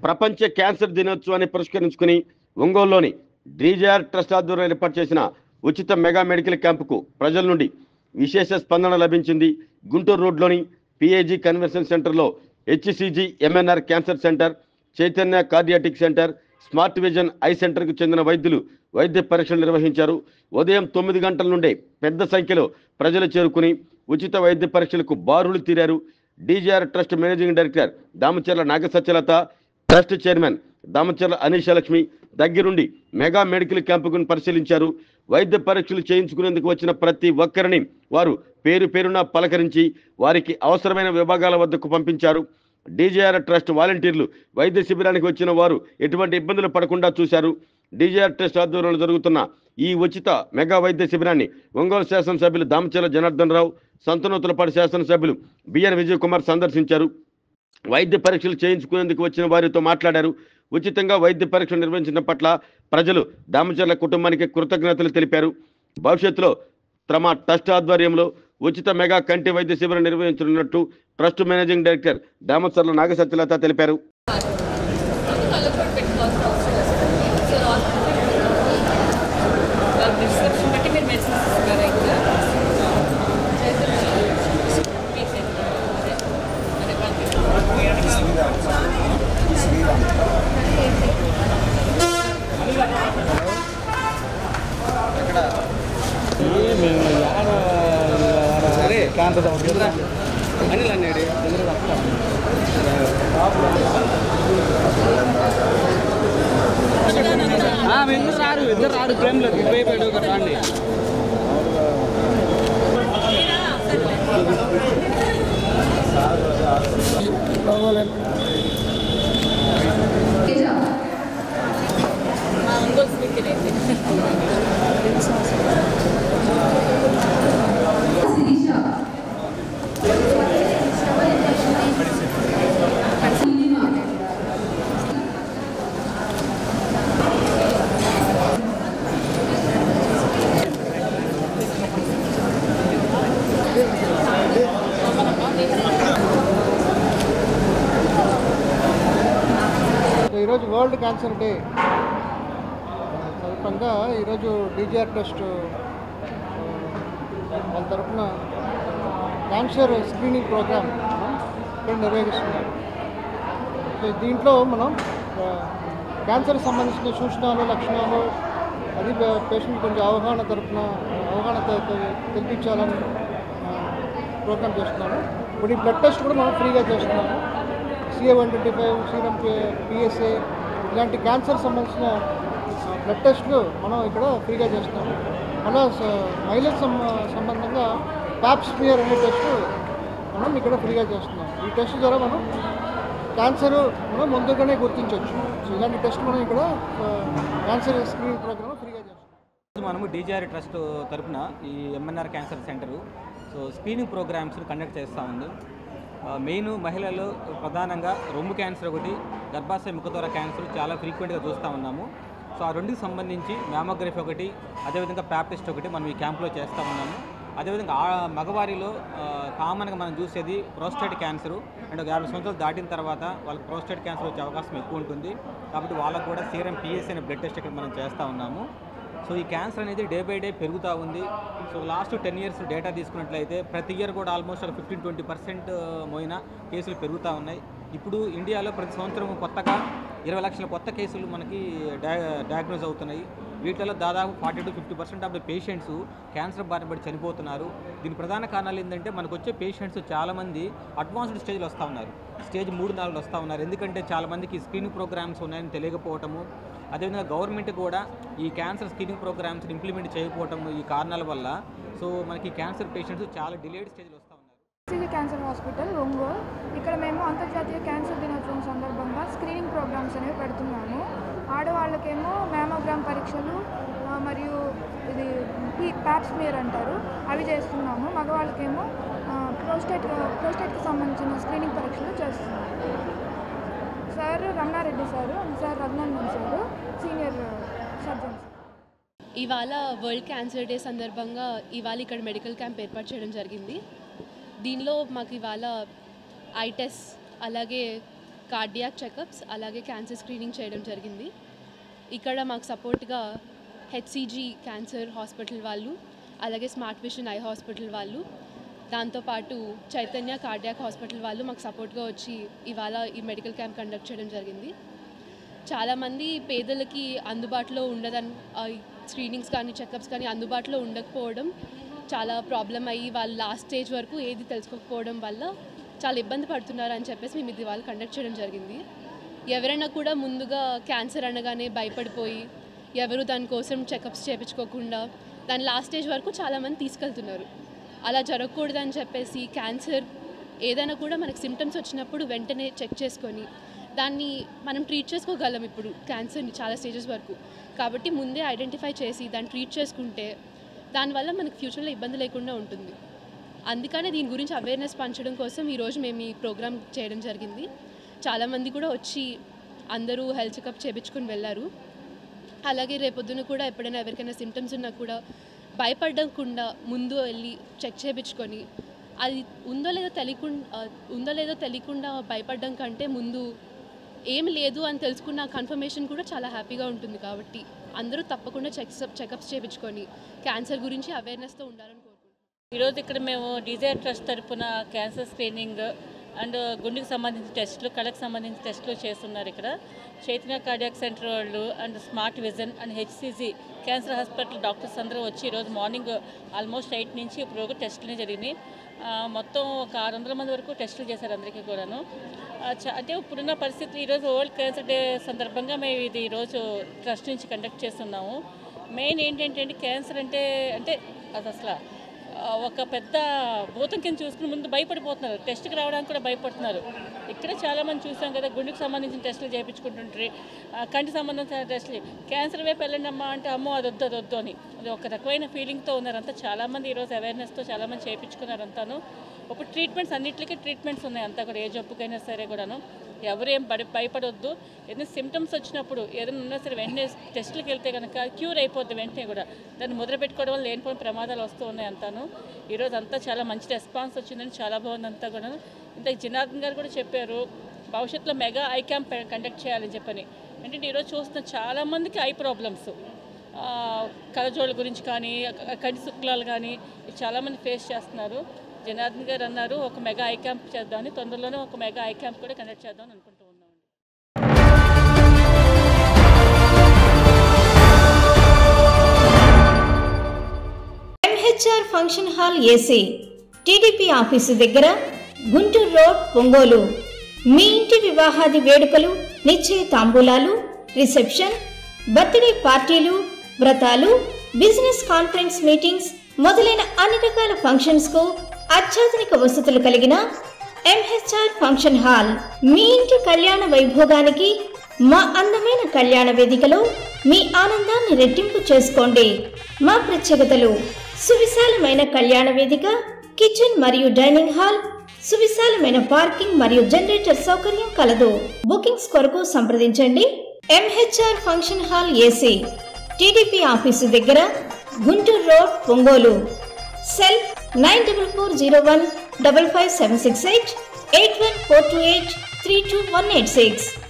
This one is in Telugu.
ప్రపంచ క్యాన్సర్ దినోత్సవాన్ని పురస్కరించుకుని ఒంగోలులోని డీజేఆర్ ట్రస్ట్ ఆధ్వర్యంలో ఏర్పాటు చేసిన ఉచిత మెగా మెడికల్ క్యాంపుకు ప్రజల నుండి విశేష స్పందన లభించింది. గుంటూరు రోడ్లోని పిఏజీ కన్వెన్షన్ సెంటర్లో HCG MNR cancer centre, Chaitanya cardiac centre, smart vision I సెంటర్కు చెందిన వైద్యులు వైద్య పరీక్షలు నిర్వహించారు. ఉదయం 9 గంటల నుండే పెద్ద సంఖ్యలో ప్రజలు చేరుకుని ఉచిత వైద్య పరీక్షలకు బారులు తీరారు. DJR trust managing director Damacharla Nagasatyalatha, trust chairman Damacharla Aneeshalakshmi దగ్గరుండి మెగా మెడికల్ క్యాంపును పరిశీలించారు. వైద్య పరీక్షలు చేయించుకునేందుకు వచ్చిన ప్రతి ఒక్కరిని వారు పేరు పేరున పలకరించి వారికి అవసరమైన విభాగాల వద్దకు పంపించారు. డీజేఆర్ ట్రస్ట్ వాలంటీర్లు వైద్య శిబిరానికి వచ్చిన వారు ఎటువంటి ఇబ్బందులు పడకుండా చూశారు. డీజేఆర్ ట్రస్ట్ ఆధ్వర్యంలో జరుగుతున్న ఈ ఉచిత మెగా వైద్య శిబిరాన్ని ఒంగోలు శాసనసభ్యులు దామచర్ల జనార్దన్ రావు, సంతనూతలపాటి శాసనసభ్యులు బిఎన్ విజయ్ కుమార్ సందర్శించారు. వైద్య పరీక్షలు చేయించుకునేందుకు వచ్చిన వారితో మాట్లాడారు. ఉచితంగా వైద్య పరీక్షలు నిర్వహించిన పట్ల ప్రజలు దామచర్ల కుటుంబానికి కృతజ్ఞతలు తెలిపారు. భవిష్యత్తులో తమ ట్రస్ట్ ఆధ్వర్యంలో ఉచిత మెగా కంటి వైద్య శిబిరం నిర్వహించనున్నట్టు trust managing director Damacharla Nagasatyalatha తెలిపారు. ఇద్దరు రాడు ప్రేమలో ఇటువైపు రండి. ఈరోజు వరల్డ్ క్యాన్సర్ డే సందర్భంగా ఈరోజు డీజేఆర్ ట్రస్ట్ వాళ్ళ తరఫున క్యాన్సర్ స్క్రీనింగ్ ప్రోగ్రామ్ ఇక్కడ నిర్వహిస్తున్నారు. సో దీంట్లో మనం క్యాన్సర్కి సంబంధించిన సూచనలు, లక్షణాలు అది పేషెంట్ కొంచెం అవగాహన తెలిపించాలని ప్రోగ్రామ్ చేస్తున్నాము. ఇప్పుడు ఈ బ్లడ్ టెస్ట్ కూడా మనం ఫ్రీగా చేస్తున్నాము. CA-125, సీరం PSA ఇలాంటి క్యాన్సర్ సంబంధించిన బ్లడ్ టెస్ట్లు మనం ఇక్కడ ఫ్రీగా చేస్తున్నాము. అలా మహిళలకు సంబంధంగా ప్యాప్ స్మియర్ అనే టెస్ట్ మనం ఇక్కడ ఫ్రీగా చేస్తున్నాం. ఈ టెస్ట్ ద్వారా మనం క్యాన్సర్ మనం ముందుగానే గుర్తించవచ్చు. సో ఇలాంటి టెస్ట్ మనం ఇక్కడ క్యాన్సర్ స్క్రీనింగ్ ప్రోగ్రామ్ ఫ్రీగా చేస్తున్నాం. మనము డీజేఆర్ ట్రస్ట్ తరఫున ఈ MNR cancer centre screening programmes conduct చేస్తూ ఉంది. మెయిన్ మహిళలు ప్రధానంగా రొమ్ము క్యాన్సర్ ఒకటి, గర్భాశయ ముఖద్వార క్యాన్సర్ చాలా ఫ్రీక్వెంట్గా చూస్తూ ఉన్నాము. సో ఆ రెండుకి సంబంధించి మ్యామోగ్రఫీ ఒకటి, అదేవిధంగా ప్యాప్ టెస్ట్ ఒకటి మనం ఈ క్యాంప్లో చేస్తూ ఉన్నాము. అదేవిధంగా మగవారిలో కామన్గా మనం చూసేది ప్రోస్టేట్ క్యాన్సరు. అంటే 50 సంవత్సరాలు దాటిన తర్వాత వాళ్ళకి ప్రోస్టేట్ క్యాన్సర్ వచ్చే అవకాశం ఎక్కువ ఉంటుంది. కాబట్టి వాళ్ళకు కూడా సీరం PSA అనే బ్లడ్ టెస్ట్ ఇక్కడ మనం చేస్తూ ఉన్నాము. సో ఈ క్యాన్సర్ అనేది డే బై డే పెరుగుతూ ఉంది. సో లాస్ట్ 10 years డేటా తీసుకున్నట్లయితే ప్రతి ఇయర్ కూడా ఆల్మోస్ట్ 15-20% మోయిన కేసులు పెరుగుతూ ఉన్నాయి. ఇప్పుడు ఇండియాలో ప్రతి సంవత్సరం కొత్తగా 20 లక్షల కొత్త కేసులు మనకి డయాగ్నోజ్ అవుతున్నాయి. వీటిలో దాదాపు 40-50% ఆఫ్ ద పేషెంట్స్ క్యాన్సర్ బారిన పడి చనిపోతున్నారు. దీని ప్రధాన కారణాలు ఏంటంటే మనకు వచ్చే పేషెంట్స్ చాలామంది అడ్వాన్స్డ్ స్టేజ్లో వస్తూ ఉన్నారు, స్టేజ్ 3-4 వస్తూ ఉన్నారు. ఎందుకంటే చాలామందికి స్క్రీనింగ్ ప్రోగ్రామ్స్ ఉన్నాయని తెలియకపోవటము, అదేవిధంగా గవర్నమెంట్ కూడా ఈ క్యాన్సర్ స్క్రీనింగ్ ప్రోగ్రామ్స్ని ఇంప్లిమెంట్ చేయకపోవటం ఈ కారణాల వల్ల సో మనకి క్యాన్సర్ పేషెంట్స్ చాలా డిలేడ్ స్టేజ్లో వస్తూ ఉన్నారు. HCG cancer hospital Ongole. ఇక్కడ మేము అంతర్జాతీయ క్యాన్సర్ దినోత్సవం సందర్భంగా స్క్రీనింగ్ ప్రోగ్రామ్స్ అనేవి పెడుతున్నాము. ఆడవాళ్ళకేమో మ్యామోగ్రామ్ పరీక్షలు మరియు ఇది ప్యాప్ స్మియర్ అంటారు, అవి చేస్తున్నాము. మగవాళ్ళకేమో ప్రోస్టేట్కి సంబంధించిన స్క్రీనింగ్ పరీక్షలు చేస్తున్నాము. Sir Ramana Reddy sir, sir Raghunandan sir senior surgeons. ఇవాళ వరల్డ్ క్యాన్సర్ డే సందర్భంగా ఇవాళ ఇక్కడ మెడికల్ క్యాంప్ ఏర్పాటు చేయడం జరిగింది. దీనిలో మాకు ఇవాళ ఐ టెస్ట్, అలాగే కార్డియాక్ చెకప్స్ అలాగే క్యాన్సర్ స్క్రీనింగ్ చేయడం జరిగింది. ఇక్కడ మాకు సపోర్ట్గా హెచ్సిజీ క్యాన్సర్ హాస్పిటల్ వాళ్ళు, అలాగే స్మార్ట్ విషన్ ఐ హాస్పిటల్ వాళ్ళు, దాంతోపాటు చైతన్య కార్డియాక్ హాస్పిటల్ వాళ్ళు మాకు సపోర్ట్గా వచ్చి ఇవాళ ఈ మెడికల్ క్యాంప్ కండక్ట్ చేయడం జరిగింది. చాలామంది పేదలకి అందుబాటులో ఉండదని స్క్రీనింగ్స్ కానీ చెకప్స్ కానీ అందుబాటులో ఉండకపోవడం చాలా ప్రాబ్లం అయ్యి వాళ్ళు లాస్ట్ స్టేజ్ వరకు ఏది తెలుసుకోకపోవడం వల్ల చాలా ఇబ్బంది పడుతున్నారు అని చెప్పేసి మేము ఇది వాళ్ళు కండక్ట్ చేయడం జరిగింది. ఎవరైనా కూడా ముందుగా క్యాన్సర్ అనగానే భయపడిపోయి ఎవరు దానికోసం చెకప్స్ చేయించుకోకుండా దాని లాస్ట్ స్టేజ్ వరకు చాలామంది తీసుకెళ్తున్నారు. అలా జరగకూడదని చెప్పేసి క్యాన్సర్ ఏదైనా కూడా మనకు సిమ్టమ్స్ వచ్చినప్పుడు వెంటనే చెక్ చేసుకొని దాన్ని మనం ట్రీట్ చేసుకోగలం ఇప్పుడు క్యాన్సర్ని చాలా స్టేజెస్ వరకు. కాబట్టి ముందే ఐడెంటిఫై చేసి దాన్ని ట్రీట్ చేసుకుంటే దానివల్ల మనకు ఫ్యూచర్లో ఇబ్బంది లేకుండా ఉంటుంది. అందుకనే దీని గురించి అవేర్నెస్ పంచడం కోసం ఈరోజు మేము ఈ ప్రోగ్రామ్ చేయడం జరిగింది. చాలామంది కూడా వచ్చి అందరూ హెల్త్ చెకప్ చేయించుకొని వెళ్ళారు. అలాగే రేపొద్దున కూడా ఎప్పుడైనా ఎవరికైనా సిమ్టమ్స్ ఉన్నా కూడా భయపడకుండా ముందు వెళ్ళి చెక్ చేయించుకొని అది ఉందో లేదో తెలియకుండా భయపడడం కంటే ముందు ఏమి లేదు అని తెలుసుకున్న కన్ఫర్మేషన్ కూడా చాలా హ్యాపీగా ఉంటుంది. కాబట్టి అందరూ తప్పకుండా చెకప్స్ చేయించుకొని క్యాన్సర్ గురించి అవేర్నెస్తో ఉండాలని కోరుకుంటున్నాం. ఈరోజు ఇక్కడ మేము డిజైర్ ట్రస్ట్ తరఫున క్యాన్సర్ స్క్రీనింగ్ అండ్ గుండెకి సంబంధించిన టెస్టులు, కళ్ళకి సంబంధించిన టెస్టులు చేస్తున్నారు. ఇక్కడ చైతన్య కార్డియాక్ సెంటర్ వాళ్ళు and smart vision and HCG cancer hospital doctors అందరూ వచ్చి ఈరోజు మార్నింగ్ ఆల్మోస్ట్ 8 నుంచి ఇప్పుడు టెస్టులు జరిగినాయి. మొత్తం ఒక 600 మంది వరకు టెస్టులు చేశారు అందరికీ కూడాను. అంటే ఇప్పుడున్న పరిస్థితులు ఈరోజు వరల్డ్ క్యాన్సర్ డే సందర్భంగా మేము ఇది ఈరోజు ట్రస్ట్ నుంచి కండక్ట్ చేస్తున్నాము. మెయిన్ ఏంటంటే క్యాన్సర్ అంటే అది అసలు ఒక పెద్ద భూతం కింద చూసుకుని ముందు భయపడిపోతున్నారు, టెస్ట్కి రావడానికి కూడా భయపడుతున్నారు. ఇక్కడ చాలామంది చూసాం కదా, గుండెకి సంబంధించిన టెస్టులు చేయించుకుంటుంటారు, కంటి సంబంధించిన టెస్టులు. క్యాన్సర్ వైపు వెళ్ళండి అమ్మా అంటే అమ్మో అది వద్దు అని అది ఒక రకమైన ఫీలింగ్తో ఉన్నారంతా. చాలామంది ఈరోజు అవేర్నెస్తో చాలామంది చేయించుకున్నారు అంతాను. ఇప్పుడు ట్రీట్మెంట్స్ అన్నింటికి ట్రీట్మెంట్స్ ఉన్నాయి అంతా కూడా, ఏ జబ్బుకైనా సరే కూడాను. ఎవరేం భయపడొద్దు. ఏదైనా సిమ్టమ్స్ వచ్చినప్పుడు ఏదైనా ఉన్నా సరే వెంటనే టెస్టులకు వెళ్తే కనుక క్యూర్ అయిపోద్ది వెంటనే కూడా. దాన్ని మొదలు పెట్టుకోవడం వల్ల లేనిపోయిన ప్రమాదాలు వస్తూ ఉన్నాయి అంతాను. ఈరోజు అంతా చాలా మంచి రెస్పాన్స్ వచ్చిందని చాలా బాగుంది అంతా కూడా. ఇంత జనార్దన్ గారు కూడా చెప్పారు భవిష్యత్తులో మెగా ఐ క్యాంప్ కండక్ట్ చేయాలని చెప్పని. ఏంటంటే ఈరోజు చూస్తున్న చాలామందికి ఐ ప్రాబ్లమ్స్, కళ్ళజోళ్ళ గురించి కానీ కంటి శుక్లాలు కానీ చాలామంది ఫేస్ చేస్తున్నారు. జనార్దన్ గారు అన్నారు ఒక మెగా ఐ క్యాంప్ చేద్దామని, తొందరలోనే ఒక మెగా ఐ క్యాంప్ కూడా కండక్ట్ చేద్దామని అనుకుంటూ ఉన్నాం. MHR function hall AC, TDP office దగ్గర, గుంటూరు రోడ్, ఒంగోలు. మీ ఇంటి వివాహాది వేడుకలు, నిశ్చయ తాంబూలాలు, రిసెప్షన్, బర్త్డే పార్టీలు, వ్రతాలు, బిజినెస్ కాన్ఫరెన్స్ మీటింగ్స్ మొదలైన అన్ని రకాల ఫంక్షన్స్ కు అత్యాధునిక వసతులు కలిగిన ఎంహెచ్ఆర్ ఫంక్షన్ హాల్ మీ ఇంటి కళ్యాణ వైభోగానికి మా అందమైన కళ్యాణ వేదికలో మీ ఆనందాన్ని రెట్టింపు చేసుకోండి. మా ప్రత్యేకతలు: సువిశాలమైన కళ్యాణ వేదిక, కిచెన్ మరియు డైనింగ్ హాల్, సువిశాలమైన పార్కింగ్ మరియు జనరేటర్ సౌకర్యం కలదు. బుకింగ్స్ కొరకు సంప్రదించండి. MHR function hall AC, TDP office దగ్గర, గుంటూరు రోడ్, ఒంగోలు. సెల్ 9440155768 81428 32186.